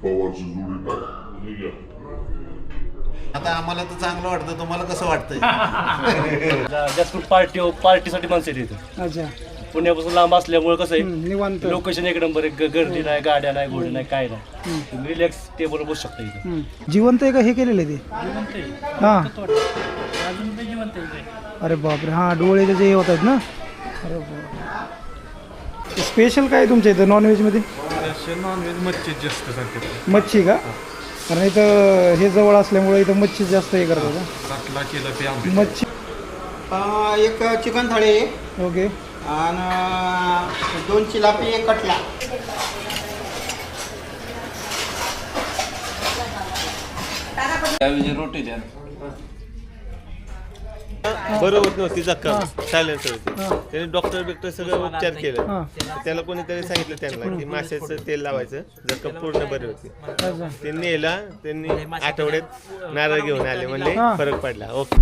पवारची जोडी टाक. आता आम्हाला तर चांगलं वाटतं, तुम्हाला कसं वाटतंय? जास्त पार्टीसाठी माणसं येते. अच्छा. पुण्यापासून लांब असल्यामुळे कसं आहे, निवांत. लोकेशन एक नंबर आहे. गर्दी नाही, गाड्या नाही, घोडे नाही, काय नाही. तुम्ही रिलॅक्स टेबल बसू शकता इथं. जिवंत आहे का हे केलेलं आहे ते? हा. अरे बापरे, हा डोळे जे होत आहेत ना. अरे बाप. स्पेशल काय तुमच्या इथं नॉनव्हेजमध्ये? नॉनव्हेज मच्छी जास्त सारखे. मच्छी का? कारण इथं हे जवळ असल्यामुळे इथं मच्छी जास्त हे करतात. काटला केला ते आंबे. मच्छी एक चिकन थाळी आहे ओके. आणि 2 चिलापी, 1 कटला. रोटी द्या. बरं होत नव्हती जखम, सायलेन्स होती. त्याने डॉक्टर सगळं उपचार केले. त्याला कोणीतरी सांगितलं त्यांना की माशाचं तेल लावायचं, जखम पूर्ण बरी होती. ते नेला, त्यांनी आठवड्यात नारळ घेऊन आले, म्हणजे फरक पडला. ओके.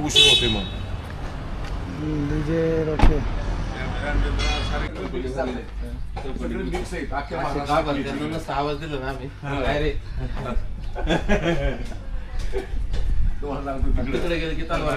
उशीर होते मग आवाज दिला ना आम्ही. तिकडे गेले की तलवार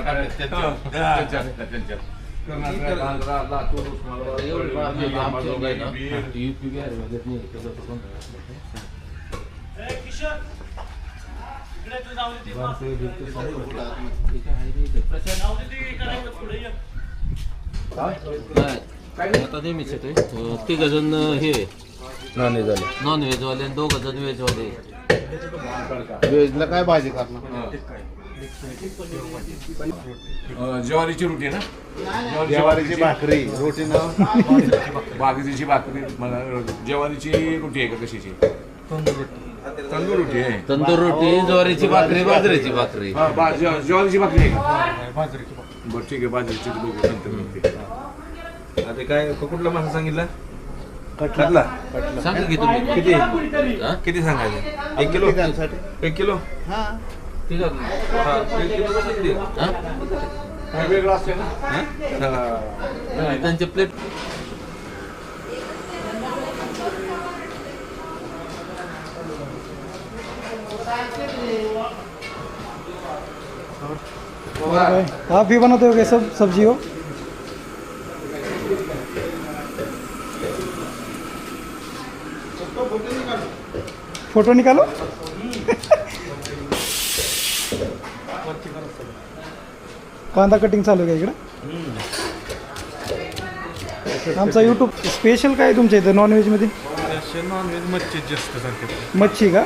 आता नेहमीच येतोय. 3 जण हे नॉनव्हेज वाले, 2 जण व्हेज वाले. व्हेजला काय भाजी करणार? ज्वारीची रोटी ना, ज्वारीची भाकरी, रोटी ना. बाजरीची भाकरी. मला ज्वारीची रोटी आहे का कशाची? तंदूर रोटी आहे. तंदूर रोटी, ज्वारीची भाकरी, बाजरीची भाकरी. ज्वारीची भाकरी आहे का? बरं ठीक आहे, बाजरीची बघू नंतर. आता काय कुठला मासा सांगितला? कटला. सांगा की तुम्ही किती सांगायचं? 1 किलो. 1 किलो. ठीक आहे. वेगळं असते ना त्यांचे प्लेट. आप भी बनाते हो क्या सब सब्जी हो? फोटो निकालो. कांदा कटिंग चालू आहे का इकडं? आमचा यूट्यूब स्पेशल काय तुमच्या इथं नॉनव्हेजमध्ये? नॉनव्हेज मच्छी जास्त सारखे. मच्छी का?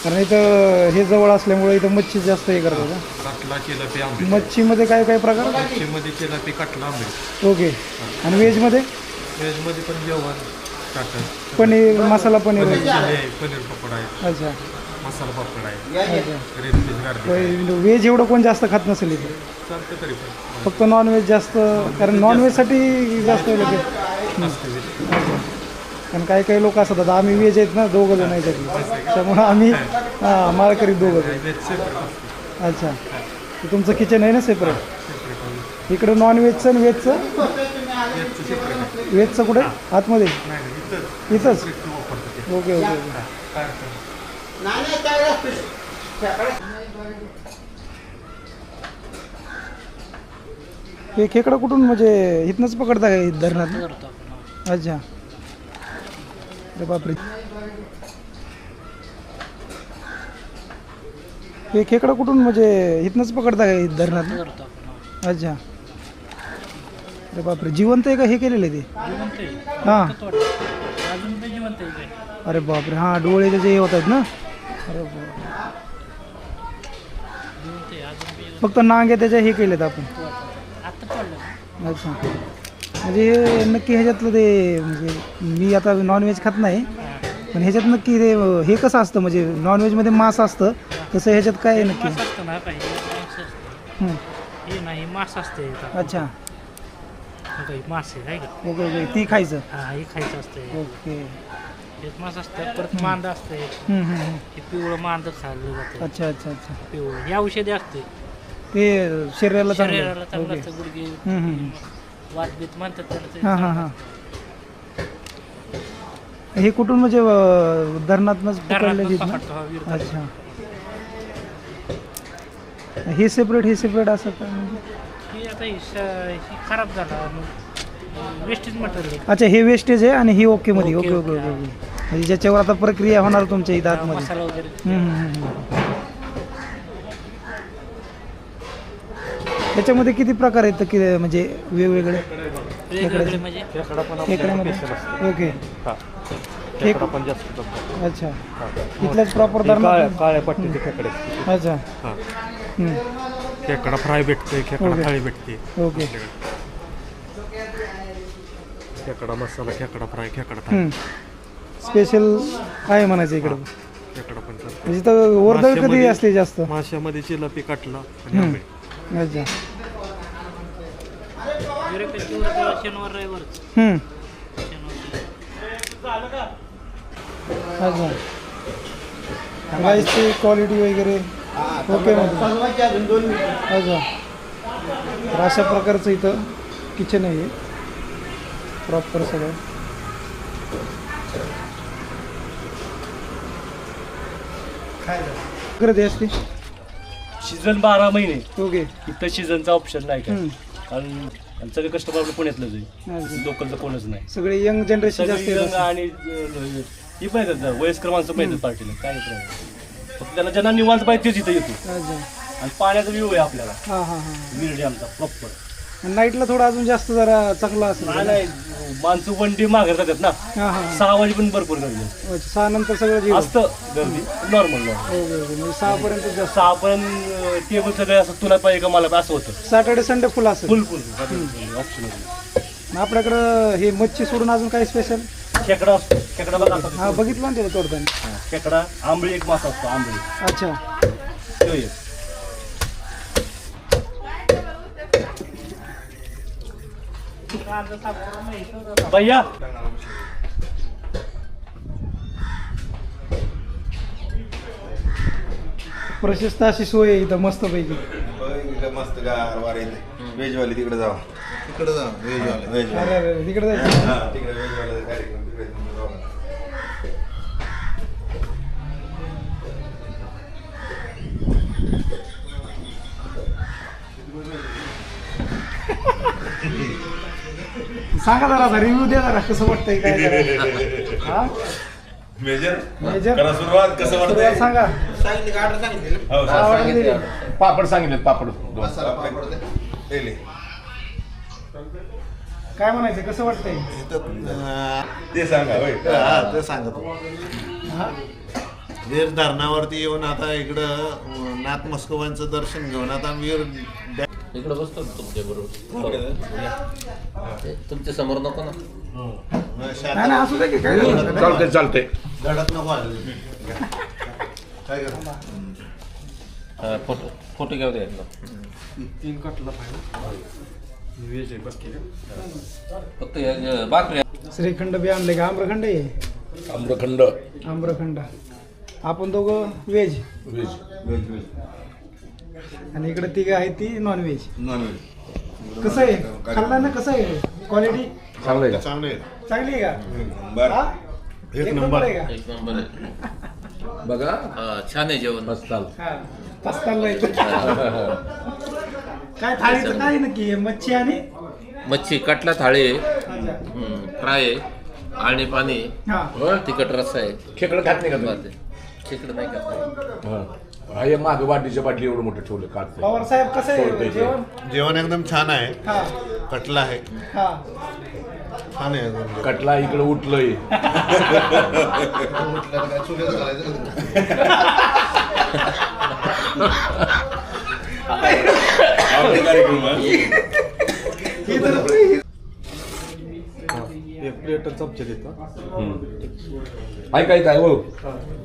कारण इथं हे जवळ असल्यामुळे इथं मच्छी जास्त हे करतात. काटला केला ते आंबे. मच्छीमध्ये काय काय प्रकार? मच्छीमध्ये केला ते काटला आंबे. ओके. आणि व्हेजमध्ये? व्हेजमध्ये पण जेवण काटल, पनीर, मसाला पनीर. पनीर पकोडा आहे. अच्छा. मसाला पापड आहे. Red fish garlic. व्हेज एवढं कोण जास्त खात नसेल इथे. चालतं तरी पण फक्त नॉनव्हेज जास्त, कारण नॉनव्हेजसाठी जास्त लोक. कारण काही काही लोक असतात, आता आम्ही व्हेज आहेत ना, 2 जण आहेत त्यामुळं आम्ही माळकरी 2 जण. अच्छा. तुमचं किचन आहे ना सेपरेट? इकडं नॉनव्हेजचं आणि व्हेजचं? व्हेजचं कुठे? आतमध्ये? इथंच. Okay okay. हे खेकडं कुठून, म्हणजे इथनंच पकडता का धरणात? अच्छा. अरे बापरे. हे खेकडं कुठून, म्हणजे इथनंच पकडता का धरणात? अच्छा. अरे बापरे, जिवंत आहे का हे केलेलं आहे ते? हां. अरे बापरे, हां डोळे जे होत आहेत ना. अरे बाप. फक्त नांगे त्याच्या हे केलेत आपण. अच्छा. म्हणजे हे नक्की ह्याच्यातलं ते, म्हणजे मी आता नॉनव्हेज खात नाही, पण ह्याच्यात नक्की ते हे कसं असतं, म्हणजे नॉनव्हेजमध्ये मांस असतं तसं ह्याच्यात काय आहे नक्की? नाही मांस असते. अच्छा. मासे आहे का? Okay okay. ती खायचं? हा, हे खायचं असते. ओके. एक मांस असतं, परत मांद असते. हे पिवळं मांद खाल्लं जातं. अच्छा अच्छा अच्छा. पिवळं हे औषधी असते. ते शरीराला चांगलं आहे. शरीराला चांगलं ओके. असतं गुडघे वातबीत म्हणतात त्याला ते. हां हां हां हे कुठून म्हणजे धरणातनंच पकडले धरणातून पकडतो, हा, विहीर. अच्छा हे सेपरेट असं का म्हणजे? ही आता ही खराब झाला वेस्टेज मटेरियल. अच्छा हे वेस्टेज आहे आणि ही ओके मध्ये okay, okay okay okay, okay म्हणजे ज्याच्यावर आता प्रक्रिया होणार तुमच्या इथं आतमध्ये. मसाला वगैरे त्याच्यामध्ये किती प्रकार आहेत की म्हणजे वेगवेगळे वेगवेगळे म्हणजे खेकड्यामध्ये ओके अच्छा इथल्याच प्रॉपर धरणात काळ्या पट्टीचे खेकडे अच्छा खेकडा फ्राय भेटते खेकडा ओके. थाळी भेटते ओके खेकडा मसाला खेकडा फ्राय खेकडा थाळी स्पेशल आहे म्हणायचं इकडं खेकडा पण चालतो. म्हणजे तर वर्दळ कधी माशामध्ये- असते जास्त माशामध्ये चिलापी काटला आणि आंबे. अच्छा शनिवार रविवार अच्छा राईसची क्वालिटी वगैरे ओके मध्ये बनवायचे अजून 2 मिनिटं. अच्छा तर अशा प्रकारचं इथं किचन आहे प्रॉपर सगळं करते असते सीझन 12 महिने ओके इथं सीझनचा ऑप्शन नाही काय कारण सगळे कस्टमर आपलं पुण्यातलंच आहे अच्छा. लोकलचं कोणच नाही सगळे यंग जनरेशन जास्त सगळी येत रंग असेल. आणि ही पण येतात वयस्कर माणसं पण येतात पार्टीला काय येत नाही फक्त त्याला ज्यांना निवांत पाहिजे तेच इथं येतो अच्छा आणि पाण्याचा व्ह्यू आहे आपल्याला हां हां हां विरडी आमचा प्रॉपर नाईटला थोडं अजून जास्त जरा चांगला असेल नाही माणसं वंडी माघार जातात ना हां हां 6 वाजे पण भरपूर गर्दी असते. अच्छा 6 नंतर सगळं जेवण असतं गर्दी नॉर्मल ओके ओके म्हणजे 6 पर्यंत जास्त 6 पण टेबल सगळे असं तुला पाहिजे का मला पाहिजे असं होतं सॅटर्डे संडे फुल असेल फुल फुल ऑप्शन आपल्याकडं हे मच्छी सोडून अजून काही स्पेशल खेकडा असतो खेकडा बघा आता. हा बघितलं ना त्याला तोडताना खेकडा आंबळी एक मासा असतो आंबळी अच्छा तो एक. भैया प्रशस्त अशी सोय आहे इथं मस्त पैकी मस्त गार वार येते व्हेजवाले तिकडे जावा तिकडे जा व्हेजवाले अरे अरे तिकडे जायचं हा तिकडे व्हेजवाले कार्यक्रम तिकडे जावा. सांगा जरा रिव्ह्यू द्या जरा कसं वाटतंय काय जरा. हा मेजर मेजर करा सुरुवात कसं सुरुवात वाटतंय सांगा सांगितलं का? ऑर्डर सांगितलं ना? हो आवडलं दिली. पापड सांगितले पापड मसाला पापड ते. दिले काय म्हणायचं कसं वाटतंय ते सांगा होय हा ते सांगतो हा वीर धरणावरती येऊन आता इकडं नाथ मस्कोबांचं दर्शन घेऊन आता वीर इकडे बसतो तुमच्या बरोबर तुमच्या समोर नको ना नाही नाही असू दे की काय झालं? चालतंय चालतंय धडक नको आले काय करतो हा, फोटो फोटो घेऊ द्या एकदा. 3 कटला पाहिजे व्हेज आहे बाकी फक्त भाकरी श्रीखंड बी आणले का आम्रखंड आहे आम्रखंड आम्रखंड आपण दोघं व्हेज व्हेज आणि इकडे तिघं आहेत ती नॉन व्हेज नॉनव्हेज कसं आहे खाल्ला ना कसं आहे क्वालिटी चांगलं आहे का चांगले चांगली आहे का बरं हा? एक नंबर आहे का एक नंबर आहे बघा हा, छान आहे जेवण मस्त चाल हा पस्तानला येतं काय थाळीचं काय नक्की आहे? मच्छी आणि मच्छी कटला थाळी आहे अच्छा. फ्राय आहे आणि पाणी आहे. हा तिखट रस्सा आहे खेकडं खात नाही का तुम्ही? बात आहे. खेकडं नाही खात हा. हा हे मागं बाटलीच्या बाटली एवढं मोठं ठेवलं काढतंय पवार साहेब कसं सोडतंय आहे ते. जेवण जेवण एकदम छान आहे हा कटला आहे हा छान आहे एकदम. कटला इकडं उठलंय ही तर एक प्लेट चमचे देतो ऐक हो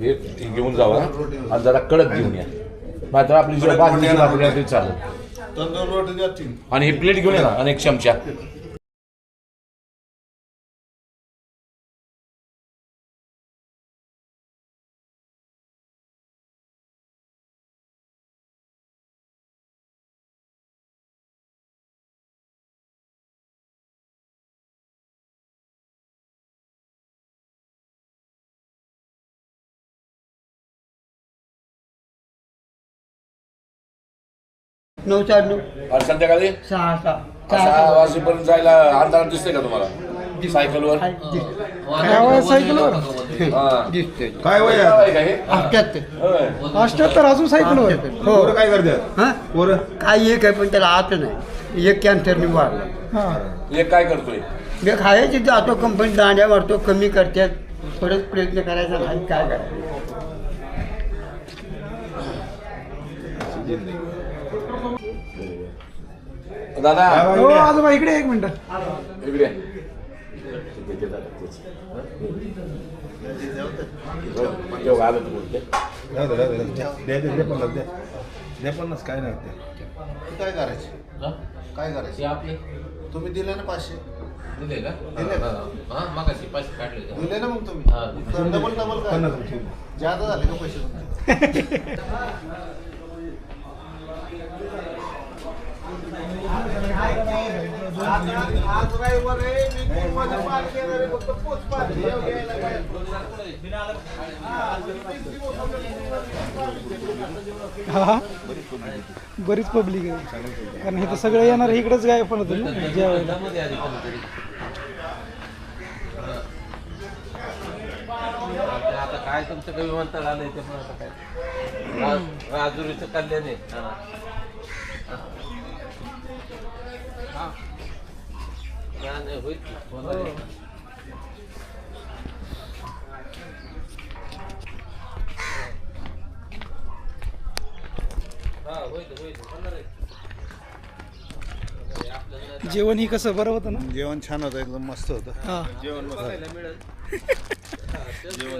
हे घेऊन जावा आणि जरा कडक घेऊन या नाहीतर आपली जी बाजरीची भाकरी आहे ते चालेल तंदूर रोटी द्या 3. आणि हे प्लेट घेऊन या ना आणि एक चमचा 9 9:30 आणि संध्याकाळी 6 6 वाजेपर्यंत जायला अंधारात दिसते का तुम्हाला सायकलवर सायकलवर दिसते. काय वय आहे का हे 78. 78 अजून सायकलवर. हो काय करतात हा काय एक आहे पण त्याला आत नाही. एक कॅन्सरने वाढला. हां हे काय करतोय एक आहे तिथे जातो कंपनी दांड्या मारतो कमी करतात परत प्रयत्न करायचा नाही काय करायचं. दादा हो आजोबा इकडे एक मिनिट. इकडे जेव्हा आलं तर बोलते काय नाही काय करायचं काय करायचं आपले तुम्ही दिले ना 500 दिले का दिले का? हा मागाशी पैसे काढले का? दिले ना मग हा. तुम्ही डबल काय जादा झाले का पैसे तुमचे हा बरीच पब्लिक आहे कारण हे तर सगळे येणार इकडेच काय पण होतं ना जेवायला. मध्ये आधी कोणीतरी. आता काय तुमचं काही विमानतळ आलंय ते पण आता काय राजुरीचं कल्याण आहे. नाही होईल की. होणार आहे. हा होईल होणार आहे. जेवण ही कसं बरं होतं ना. जेवण छान होतं एकदम मस्त होतं हां जेवण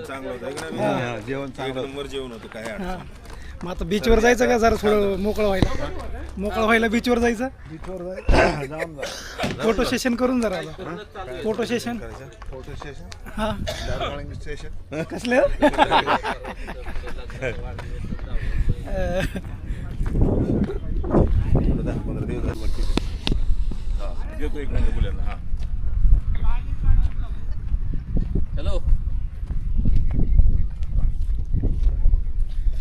चांगलं होतं जेवण चांगलं जेवण होतं काय हां मग आता बीचवर जायचं का जरा थोडं मोकळं व्हायला बीचवर जायचं. फोटो सेशन करून जरा फोटो सेशन फोटो स्टेशन हां स्टेशन कसले देतो एक मिनिट बोलायला हा हॅलो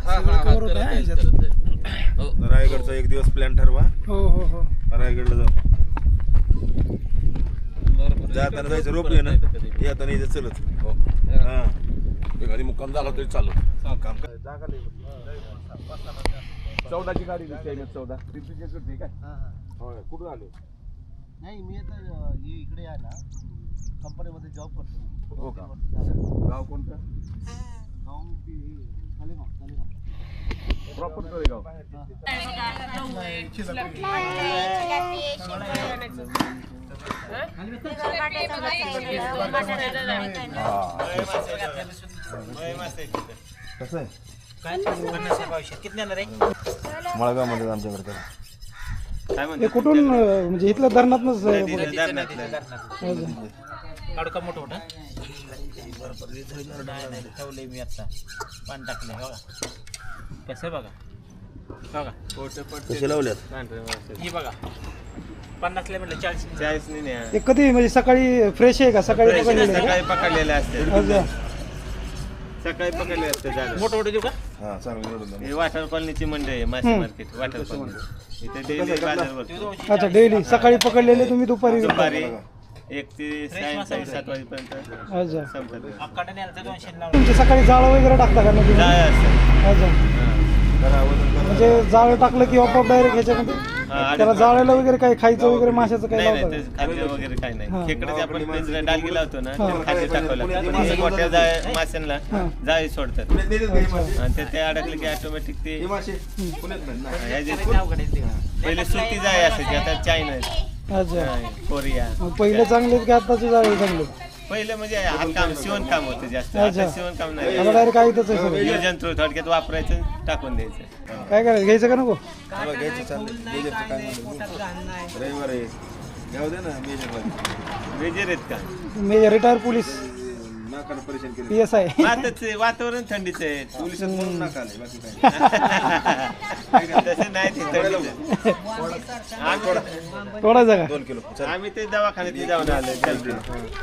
cover होतं हा ह्याच्यात. रायगडचा एक दिवस प्लॅन ठरवा हो हो हो रायगडला जाऊ जाताना जायचं रोपवे ना येताना इथे चलत हो हा एखादी मुक्काम झाला तरी चालू काम कर जागा लई होती. 14ची गाडी दिसते MS14 ठीक आहे होय कुठून आले नाही मी आता इकडे आहे ना कंपनीमध्ये जॉब करतो. हो का गाव कोणतं प्रॉपर तळेगाव कसं आहे मळगावमध्ये आमच्याकडे काय हे कुठून म्हणजे इथलं धरणातनंच कडका मोठं मोठं ठेवले मी आता पाणी टाकले बघा कसं बघा बघा कसे लावल्यात ही बघा 50 ला म्हटलं 40 नाही हे कधी म्हणजे सकाळी फ्रेश आहे का सकाळी पकडलेलं आहे सकाळी पकडलेले असते का? अच्छा. सकाळी पकडले असते झालं मोठं मोठं देऊ का हा चांगलं हे वाठार कॉलनीची मंडई आहे मासे मार्केट वाठार कॉलनी इथे डेली बाजार भरतो अच्छा डेली सकाळी पकडलेले तुम्ही दुपारी दुपारी 1 ते सायंकाळी 7 वाजेपर्यंत अच्छा संपतात अक्काडे न्यायला 200 लावून तुमचे सकाळी जाळं वगैरे टाकता का नदीमध्ये? जाळे असतात अच्छा म्हणजे जाळं टाकलं की आपोआप डायरेक्ट ह्याच्यामध्ये त्याला जाळ्याला वगैरे काही खायचं वगैरे माशाचं काही नाही लावतात नाही ते खाद्य वगैरे काही हा. नाही खेकडे आपण पिंजरा डालगी लावतो ना त्याला खाद्य टाकावं लागतं पण हे मोठ्या माशांना जाळी सोडतात आणि ते अडकले की ऑटोमॅटिक ते पहिले सुती जाळी असायची आता चायना अच्छा कोरिया मग पहिले चांगले की आताचे जाळे चांगले पहिलं म्हणजे काम शिवणकाम होतं जास्त अच्छा. आता शिवणकाम आता नाही डायरेक्ट आईतच आहे सगळं. योजंत्र थोडक्यात वापरायचं टाकून द्यायचं काय करायचं घ्यायचं का नको घ्यायचं चाललंय रविवार आहे जाऊ दे ना मेजर आहेत का मी रिटायर पोलीस नाकाला परेशान केलं PSI आताच वातावरण थंडीच आहे पोलिसात म्हणून नाका आले बाकी काय तसं नाही ते थंडीचं. तोडायचा का 2 किलो आम्ही ते दवाखान्यात जाऊन आलो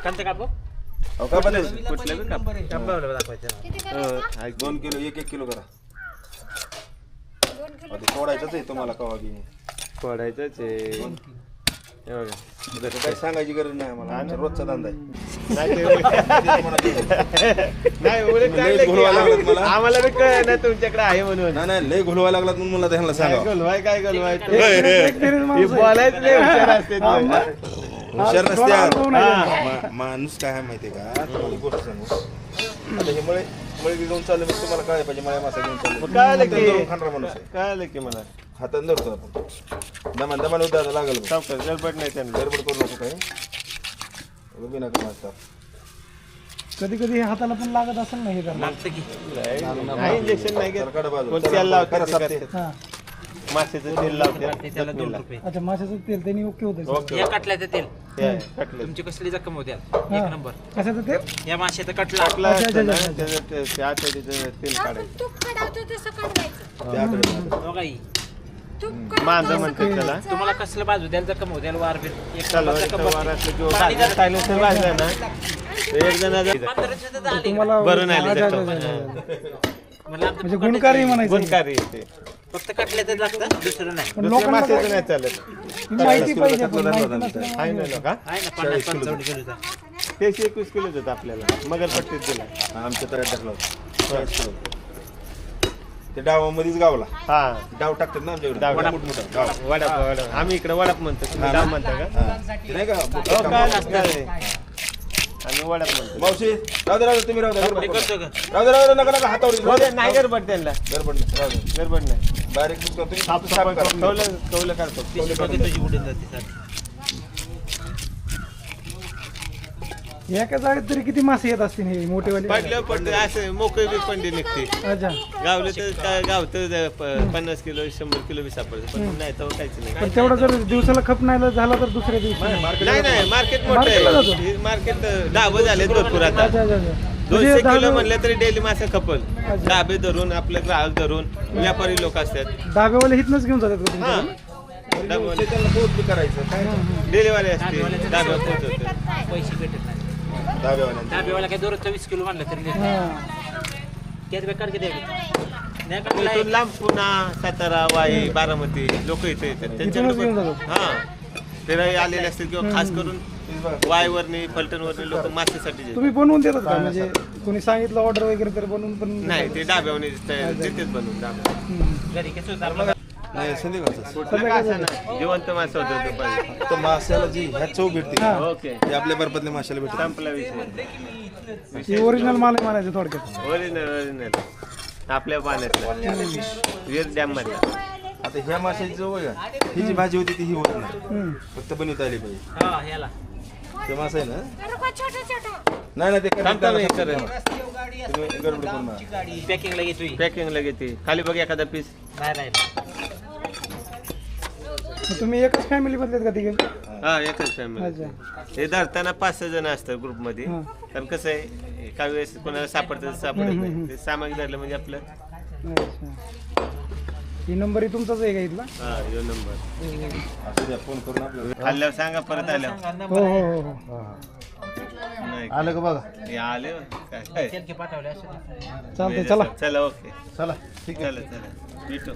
कांते कापो कुठलं बी काप. 2 किलो 1 किलो करा आता सोडायचंच आहे तुम्हाला कवा बी सोडायचंच आहे. हे बघा. त्याचं काही सांगायची गरज नाही आम्हाला आमचा रोजचा धंदा आहे नाही उलट चांगलं लय की घोलवायला लागलात मला. आम्हाला बी कळलं ना तुमच्याकडे आहे म्हणून. नाही नाही लय घोलवायला लागलात म्हणून मला ह्यांना काय सांगा गलवाय काय गलवाय Experience माणूस आहे. बोलायचं नाही हुशार असते ते. हुशार नसते थोडा अनुभव नाही माणूस काय आहे माहितीये का तुम्हाला एक गोष्ट सांगू आता हे मळे घेऊन चाललं मी तुम्हाला काय पाहिजे मळ्या मासा घेऊन चाललो मग कळलं की धरून खाणारा माणूस आहे कळलं की मला हातात धरतो आपण दमान उद्या लागल बघ. सावकाश गडबड नाही त्यांना. गडबड करू नको काही उभी नका माझा कधी कधी हाताला पण लागत असेल ना हे करणार. नाही इंजेक्शन नाही घेत. सरकार बाजू कोण तेल लावते करा ते सापते. करते. हा माशाचं तेल लावते त्याला जखमेला. 2 रुपये. अच्छा माशाचं तेल त्यांनी ओके होतं ओके या कटल्याचं तेल हे आहे, कटलं. तुमची कसली जखम होत्या हा. एक नंबर. कशाचं तेल या माशाचा कटला कटला अच्छा, असतं ना, अच्छा, अच्छा. त्याचं ते आत त्याचं तेल काढायचं. तूप काढावतो तसं काढवायचं. त्याकडे बघा ही. तूप मांजर म्हणतात त्याला. तुम्हाला कसलं बाजू द्यायला जखम होत्या वार बीर एक चालू जखम वार असलं किंवा सायलेन्सर वाजलं ना तर एक जण तुम्हाला बरं नाही आलं अच्छा, जखम. अच्छा, अच्छा. मला म्हणजे गुणकारी म्हणायचं गुणकारी आहे ते. फक्त कटल्याचं लागतं दुसरं नाही. पण दुसऱ्या लोकांना माशाचं नाही चालत. ही माहिती पाहिजे पण माहिती नसल्यामुळे आहे ना लोका आहे ना 50-55 किलोचा. ते 21 किलोच होतं आपल्याला मगरपट्टीत दिला. आमच्या तळ्यात टाकला होता ते डावामध्येच गावला हा डाव टाकतात ना आमच्याकडे डाव. मोठमोठा डाव वडाप आम्ही इकडे वडाप म्हणतो तुम्ही डाव म्हणता का? ते नाही का हो काय आम्ही वडाप म्हणतो. मावशी राहू दे तुम्ही राहू दे हे करतो का? राहू दे नका नका हातावर हो दे, नाही गडबड त्यांना गडबड नाही राहू दे गडबड नाही. बारीक नुसतं तुम्ही साफ साफ करा. कवलं काढतो. पिशवी बघा तुझी उडून जाते सारखी. एका जागेत तरी किती मासे येत असतील हे मोठेवाले पडलं पडलं असं मोकळी बी पंडी निघते. अच्छा गावलं तर काय गावतं 50 किलो 100 किलो बी सापडतं पण नाही तर काहीच नाही. पण तेवढा जर दिवसाला खप नाही झाला तर दुसऱ्या दिवशी नाही नाही मार्केट मोठं मार्केटला जातो. आहे. मार्केट डाबं झाले भरपूर आता. अच्छा अच्छा अच्छा 200 म्हणजे किलो दहा- म्हणलं तरी डेली मासे खपल. डाबे धरून आपले ग्राहक धरून व्यापारी लोक असतात. डाब्यावाले हिथनच घेऊन जातात का हा तुमच्या त्याला पोहोच बी करायचं काय डिलिव्हरी असते डाब्यावर पोहोचवतात. पैसे भेटत नाही. धाब्यावाल्यांचं डाबेवाला काय दररोजचं 20 किलो म्हणलं तरी देत नाही. त्यात बेकार किती आहे? नाही का मला इथून लांब पुणा सातारा वाई बारामती लोक इथे येतात इथूनच घेऊन त्यांच्याकडे जातात. हा फिरायला आलेले असतील किंवा खास करून वायवरनी फलटणवरनी लोक मासेसाठी येतात. तुम्ही बनवून देतात का म्हणजे कोणी सांगितलं ऑर्डर वगैरे तर बनवून पण नाही ते डाब्यावनी देतेच बनवून डाब्या. हम्म. घरी कसं होतं नाही संध्याकाळचं कुठलं का असं ना जिवंत मासा होतं दुपारी. तर माशाला जी ह्या चव भेटते ओके ते आपल्या बरपातल्या माशाला भेटते संपला विषय. हे ओरिजिनल माल आहे म्हणायचं थोडक्यात ओरिजिनल आपल्या पाण्यातला वीर डॅम मधला. आता ह्या माशाची चव आहे का ही जी भाजी होती ती ही होत नाही हम्म. फक्त बनवता आली पाहिजे हा ह्याला ते मासा आहे ना बरोबर छोटं छोटं. नाही नाही ते थांबता नाही तुम्ही करत. गडबड करू नका. पॅकिंगला घेतोय. पॅकिंगला घेते खाली बघ एखादा पीस. नाही नाही मग तुम्ही एकच फॅमिली मधलेत का तिघे हा एकच फॅमिली. अच्छा हे धरताना 5-6 जण असतात ग्रुप मध्ये. हा. कारण कसं आहे काही वेळेस कोणाला सापडत सापडत नाही ते सामायिक धरलं म्हणजे आपलं. अच्छा ही नंबर तुमचाच आहे का इथला हा यो नंबर असू द्या फोन करून आपल्याला खाल्ल्यावर सांगा परत आल्यावर. हो हो हो हो नाही आलं का बघा हे आले काय तेल पाठवले असं चालतंय चला चला ओके चला ठीक आहे चला चला भेटू.